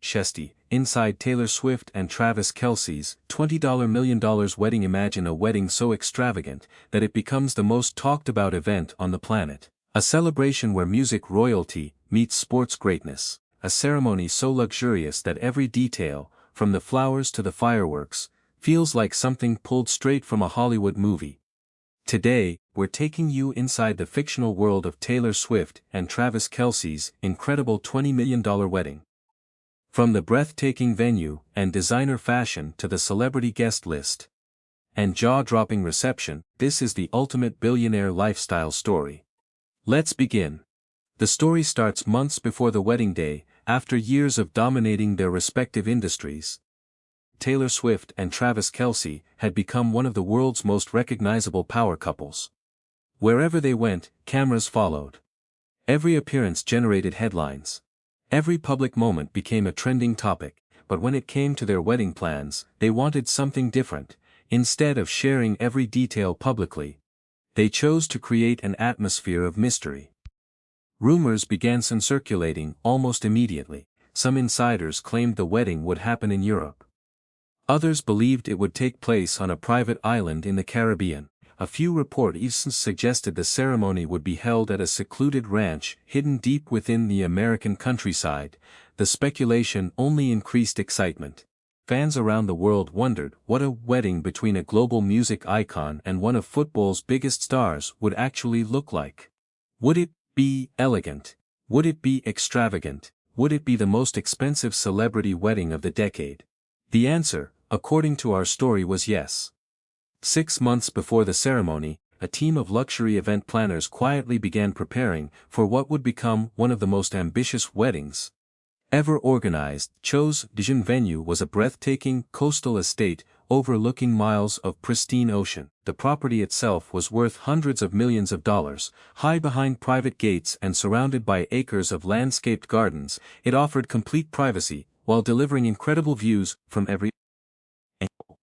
Chesty, inside Taylor Swift and Travis Kelce's $20 million wedding. Imagine a wedding so extravagant that it becomes the most talked about event on the planet. A celebration where music royalty meets sports greatness. A ceremony so luxurious that every detail, from the flowers to the fireworks, feels like something pulled straight from a Hollywood movie. Today, we're taking you inside the fictional world of Taylor Swift and Travis Kelce's incredible $20 million wedding. From the breathtaking venue and designer fashion to the celebrity guest list and jaw-dropping reception, this is the ultimate billionaire lifestyle story. Let's begin. The story starts months before the wedding day, after years of dominating their respective industries. Taylor Swift and Travis Kelce had become one of the world's most recognizable power couples. Wherever they went, cameras followed. Every appearance generated headlines. Every public moment became a trending topic, but when it came to their wedding plans, they wanted something different. Instead of sharing every detail publicly, they chose to create an atmosphere of mystery. Rumors began circulating almost immediately. Some insiders claimed the wedding would happen in Europe. Others believed it would take place on a private island in the Caribbean. A few reports suggested the ceremony would be held at a secluded ranch hidden deep within the American countryside. The speculation only increased excitement. Fans around the world wondered what a wedding between a global music icon and one of football's biggest stars would actually look like. Would it be elegant? Would it be extravagant? Would it be the most expensive celebrity wedding of the decade? The answer, according to our story, was yes. 6 months before the ceremony, a team of luxury event planners quietly began preparing for what would become one of the most ambitious weddings ever organized. Cho's venue was a breathtaking coastal estate overlooking miles of pristine ocean. The property itself was worth hundreds of millions of dollars. High behind private gates and surrounded by acres of landscaped gardens, it offered complete privacy, while delivering incredible views from every angle.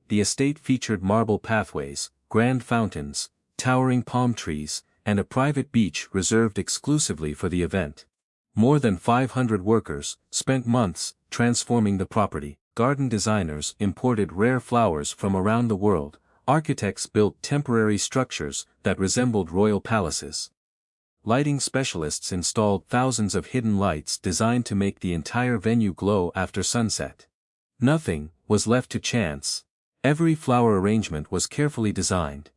The estate featured marble pathways, grand fountains, towering palm trees, and a private beach reserved exclusively for the event. More than 500 workers spent months transforming the property. Garden designers imported rare flowers from around the world. Architects built temporary structures that resembled royal palaces. Lighting specialists installed thousands of hidden lights designed to make the entire venue glow after sunset. Nothing was left to chance. Every flower arrangement was carefully designed.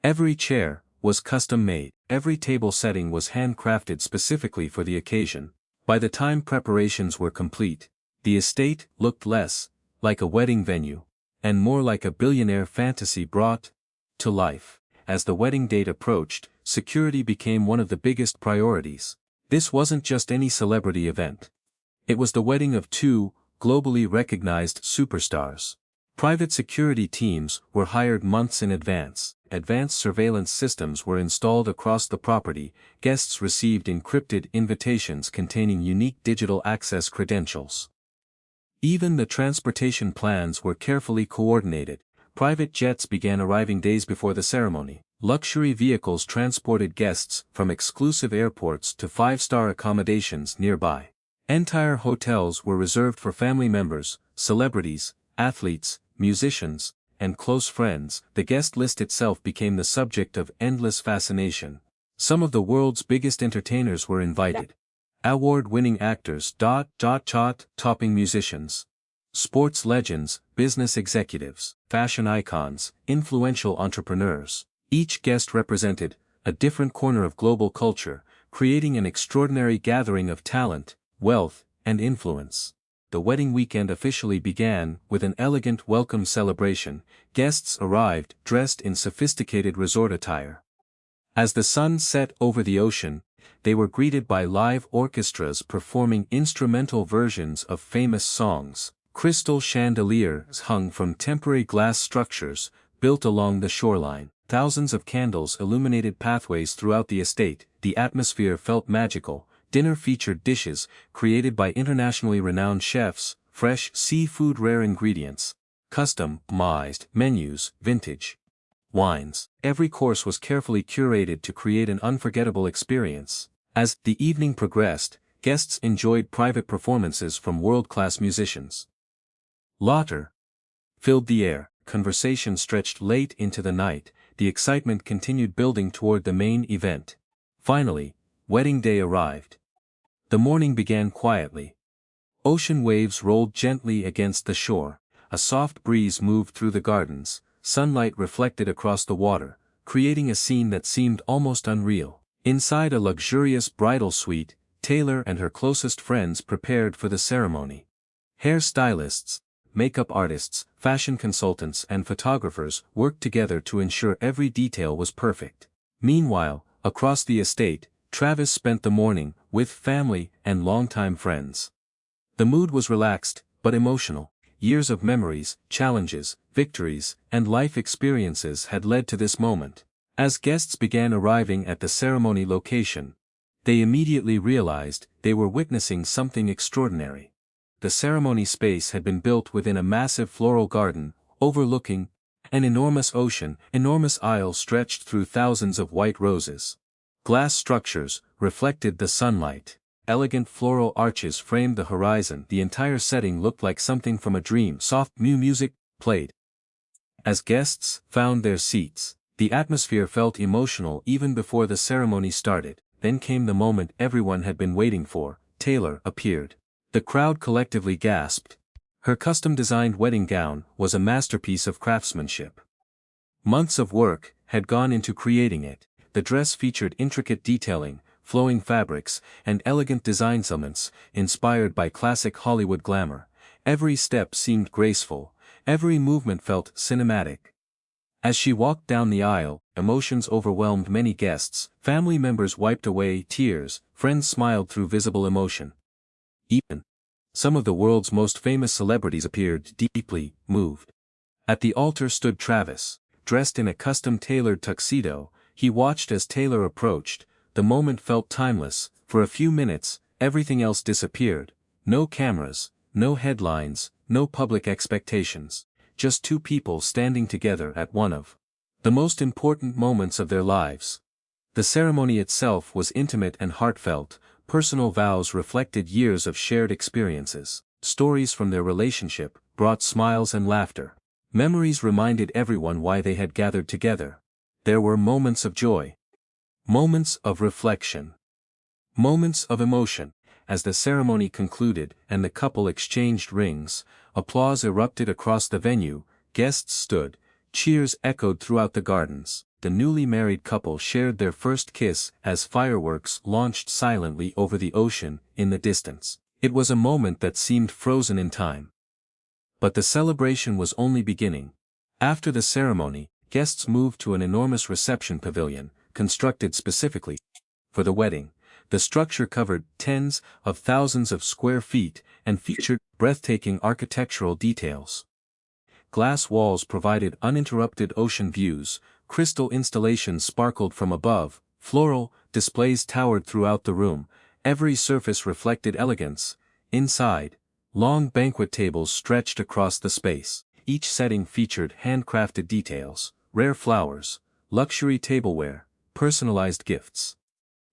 Every chair was custom-made. Every table setting was handcrafted specifically for the occasion. By the time preparations were complete, the estate looked less like a wedding venue and more like a billionaire fantasy brought to life. As the wedding date approached, security became one of the biggest priorities. This wasn't just any celebrity event. It was the wedding of two globally recognized superstars. Private security teams were hired months in advance. Advanced surveillance systems were installed across the property. Guests received encrypted invitations containing unique digital access credentials. Even the transportation plans were carefully coordinated. Private jets began arriving days before the ceremony. Luxury vehicles transported guests from exclusive airports to five-star accommodations nearby. Entire hotels were reserved for family members, celebrities, athletes, musicians, and close friends. The guest list itself became the subject of endless fascination. Some of the world's biggest entertainers were invited. Award-winning actors, topping musicians, sports legends, business executives, fashion icons, influential entrepreneurs. Each guest represented a different corner of global culture, creating an extraordinary gathering of talent, wealth, and influence. The wedding weekend officially began with an elegant welcome celebration. Guests arrived dressed in sophisticated resort attire. As the sun set over the ocean, they were greeted by live orchestras performing instrumental versions of famous songs. Crystal chandeliers hung from temporary glass structures built along the shoreline. Thousands of candles illuminated pathways throughout the estate. The atmosphere felt magical. Dinner featured dishes created by internationally renowned chefs, fresh seafood, rare ingredients, customized menus, vintage wines. Every course was carefully curated to create an unforgettable experience. As the evening progressed, guests enjoyed private performances from world-class musicians. Laughter filled the air, conversation stretched late into the night, the excitement continued building toward the main event. Finally, wedding day arrived. The morning began quietly. Ocean waves rolled gently against the shore, a soft breeze moved through the gardens, sunlight reflected across the water, creating a scene that seemed almost unreal. Inside a luxurious bridal suite, Taylor and her closest friends prepared for the ceremony. Hair stylists, makeup artists, fashion consultants and photographers worked together to ensure every detail was perfect. Meanwhile, across the estate, Travis spent the morning with family and longtime friends. The mood was relaxed, but emotional. Years of memories, challenges, victories, and life experiences had led to this moment. As guests began arriving at the ceremony location, they immediately realized they were witnessing something extraordinary. The ceremony space had been built within a massive floral garden, overlooking an enormous ocean. Enormous aisles stretched through thousands of white roses. Glass structures reflected the sunlight. Elegant floral arches framed the horizon. The entire setting looked like something from a dream. Soft music played. As guests found their seats, the atmosphere felt emotional even before the ceremony started. Then came the moment everyone had been waiting for. Taylor appeared. The crowd collectively gasped. Her custom-designed wedding gown was a masterpiece of craftsmanship. Months of work had gone into creating it. The dress featured intricate detailing, flowing fabrics, and elegant design elements, inspired by classic Hollywood glamour. Every step seemed graceful, every movement felt cinematic. As she walked down the aisle, emotions overwhelmed many guests. Family members wiped away tears, friends smiled through visible emotion. Even some of the world's most famous celebrities appeared deeply moved. At the altar stood Travis, dressed in a custom-tailored tuxedo. He watched as Taylor approached. The moment felt timeless. For a few minutes, everything else disappeared. No cameras, no headlines, no public expectations. Just two people standing together at one of the most important moments of their lives. The ceremony itself was intimate and heartfelt. Personal vows reflected years of shared experiences. Stories from their relationship brought smiles and laughter. Memories reminded everyone why they had gathered together. There were moments of joy, moments of reflection, moments of emotion. As the ceremony concluded and the couple exchanged rings, applause erupted across the venue. Guests stood, cheers echoed throughout the gardens. The newly married couple shared their first kiss as fireworks launched silently over the ocean in the distance. It was a moment that seemed frozen in time. But the celebration was only beginning. After the ceremony, guests moved to an enormous reception pavilion, constructed specifically for the wedding. The structure covered tens of thousands of square feet and featured breathtaking architectural details. Glass walls provided uninterrupted ocean views, crystal installations sparkled from above, floral displays towered throughout the room, every surface reflected elegance. Inside, long banquet tables stretched across the space. Each setting featured handcrafted details, rare flowers, luxury tableware, personalized gifts.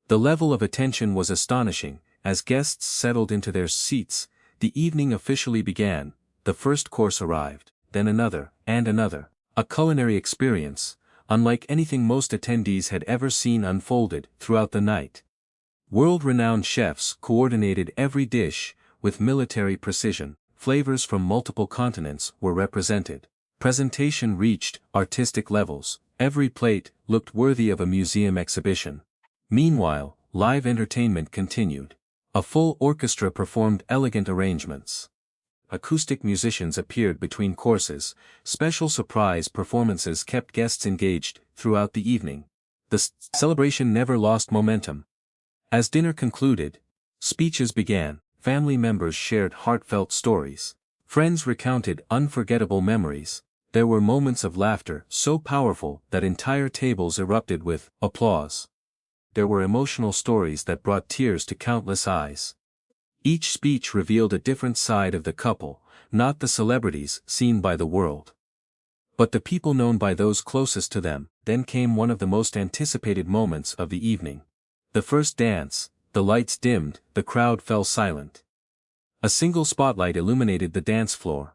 The level of attention was astonishing. As guests settled into their seats, the evening officially began. The first course arrived, then another, and another. A culinary experience, unlike anything most attendees had ever seen, unfolded throughout the night. World-renowned chefs coordinated every dish with military precision. Flavors from multiple continents were represented. Presentation reached artistic levels. Every plate looked worthy of a museum exhibition. Meanwhile, live entertainment continued. A full orchestra performed elegant arrangements. Acoustic musicians appeared between courses. Special surprise performances kept guests engaged throughout the evening. The celebration never lost momentum. As dinner concluded, speeches began. Family members shared heartfelt stories. Friends recounted unforgettable memories. There were moments of laughter so powerful that entire tables erupted with applause. There were emotional stories that brought tears to countless eyes. Each speech revealed a different side of the couple, not the celebrities seen by the world, but the people known by those closest to them. Then came one of the most anticipated moments of the evening. The first dance. The lights dimmed, the crowd fell silent. A single spotlight illuminated the dance floor.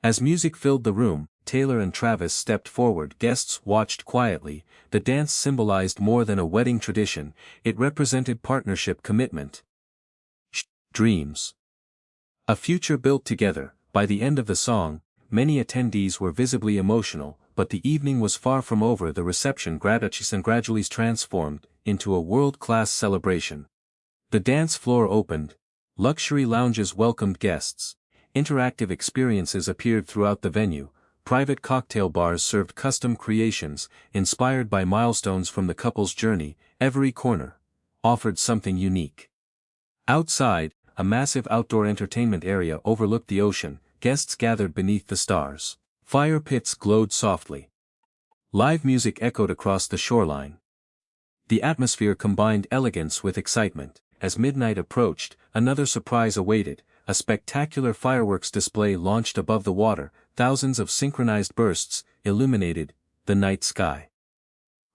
As music filled the room, Taylor and Travis stepped forward. Guests watched quietly. The dance symbolized more than a wedding tradition, it represented partnership, commitment, dreams. A future built together. By the end of the song, many attendees were visibly emotional, but the evening was far from over. The reception gradually transformed into a world-class celebration. The dance floor opened. Luxury lounges welcomed guests. Interactive experiences appeared throughout the venue. Private cocktail bars served custom creations, inspired by milestones from the couple's journey. Every corner offered something unique. Outside, a massive outdoor entertainment area overlooked the ocean. Guests gathered beneath the stars. Fire pits glowed softly. Live music echoed across the shoreline. The atmosphere combined elegance with excitement. As midnight approached, another surprise awaited. A spectacular fireworks display launched above the water. Thousands of synchronized bursts illuminated the night sky.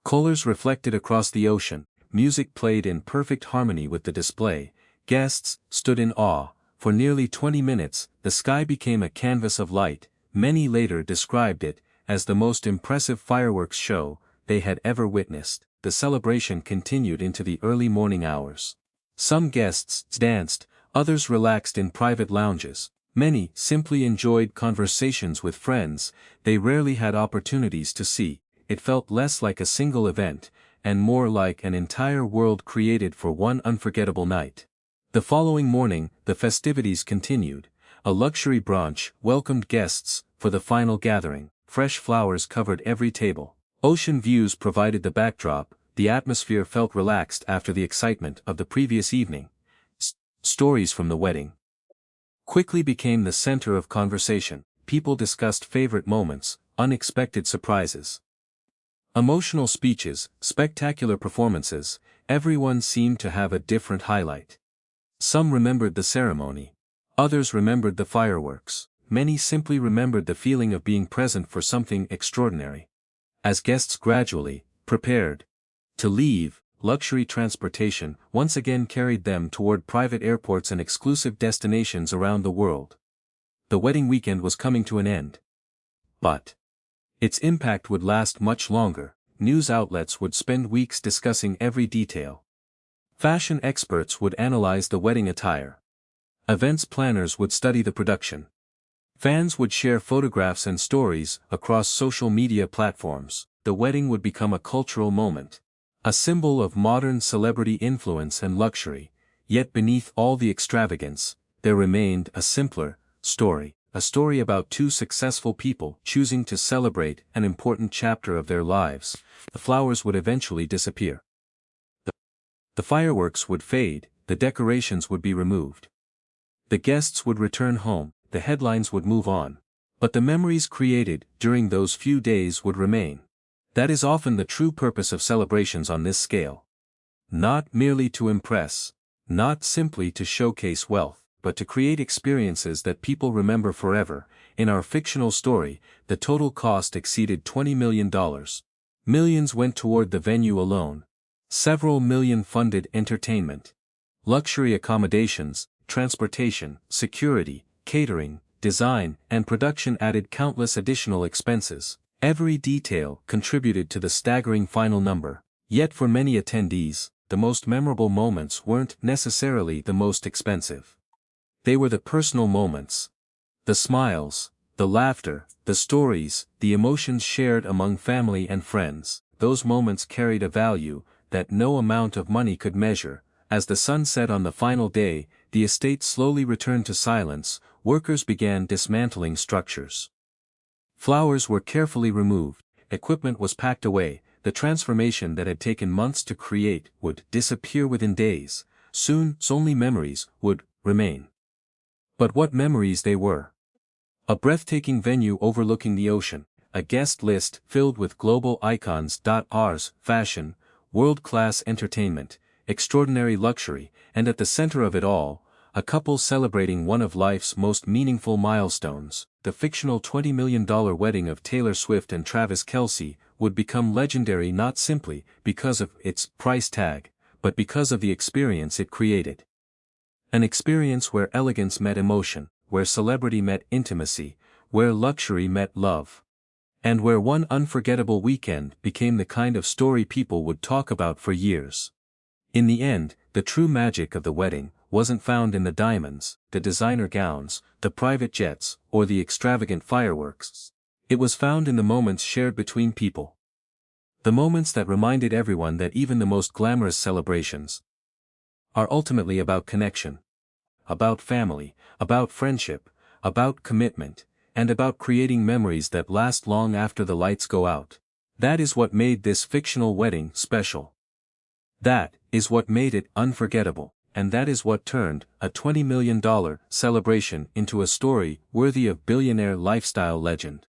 Colors reflected across the ocean. Music played in perfect harmony with the display. Guests stood in awe. For nearly 20 minutes, the sky became a canvas of light. Many later described it as the most impressive fireworks show they had ever witnessed. The celebration continued into the early morning hours. Some guests danced, others relaxed in private lounges. Many simply enjoyed conversations with friends they rarely had opportunities to see. It felt less like a single event, and more like an entire world created for one unforgettable night. The following morning, the festivities continued. A luxury brunch welcomed guests for the final gathering. Fresh flowers covered every table. Ocean views provided the backdrop. The atmosphere felt relaxed after the excitement of the previous evening. Stories from the wedding quickly became the center of conversation. People discussed favorite moments, unexpected surprises, emotional speeches, spectacular performances. Everyone seemed to have a different highlight. Some remembered the ceremony. Others remembered the fireworks. Many simply remembered the feeling of being present for something extraordinary. As guests gradually prepared to leave, luxury transportation once again carried them toward private airports and exclusive destinations around the world. The wedding weekend was coming to an end. But its impact would last much longer. News outlets would spend weeks discussing every detail. Fashion experts would analyze the wedding attire. Events planners would study the production. Fans would share photographs and stories across social media platforms. The wedding would become a cultural moment. A symbol of modern celebrity influence and luxury. Yet beneath all the extravagance, there remained a simpler story. A story about two successful people choosing to celebrate an important chapter of their lives. The flowers would eventually disappear. The fireworks would fade, the decorations would be removed. The guests would return home, the headlines would move on. But the memories created during those few days would remain. That is often the true purpose of celebrations on this scale. Not merely to impress, not simply to showcase wealth, but to create experiences that people remember forever. In our fictional story, the total cost exceeded $20 million. Millions went toward the venue alone. Several million funded entertainment, luxury accommodations, transportation, security, catering, design, and production added countless additional expenses. Every detail contributed to the staggering final number. Yet for many attendees, the most memorable moments weren't necessarily the most expensive. They were the personal moments. The smiles, the laughter, the stories, the emotions shared among family and friends. Those moments carried a value that no amount of money could measure. As the sun set on the final day, the estate slowly returned to silence. Workers began dismantling structures. Flowers were carefully removed, equipment was packed away. The transformation that had taken months to create would disappear within days. Soon, only memories would remain. But what memories they were! A breathtaking venue overlooking the ocean, a guest list filled with global icons. Rs, fashion, world-class entertainment, extraordinary luxury, and at the center of it all, a couple celebrating one of life's most meaningful milestones. The fictional $20 million wedding of Taylor Swift and Travis Kelce would become legendary not simply because of its price tag, but because of the experience it created. An experience where elegance met emotion, where celebrity met intimacy, where luxury met love. And where one unforgettable weekend became the kind of story people would talk about for years. In the end, the true magic of the wedding wasn't found in the diamonds, the designer gowns, the private jets, or the extravagant fireworks. It was found in the moments shared between people. The moments that reminded everyone that even the most glamorous celebrations are ultimately about connection. About family, about friendship, about commitment, and about creating memories that last long after the lights go out. That is what made this fictional wedding special. That is what made it unforgettable, and that is what turned a $20 million celebration into a story worthy of billionaire lifestyle legend.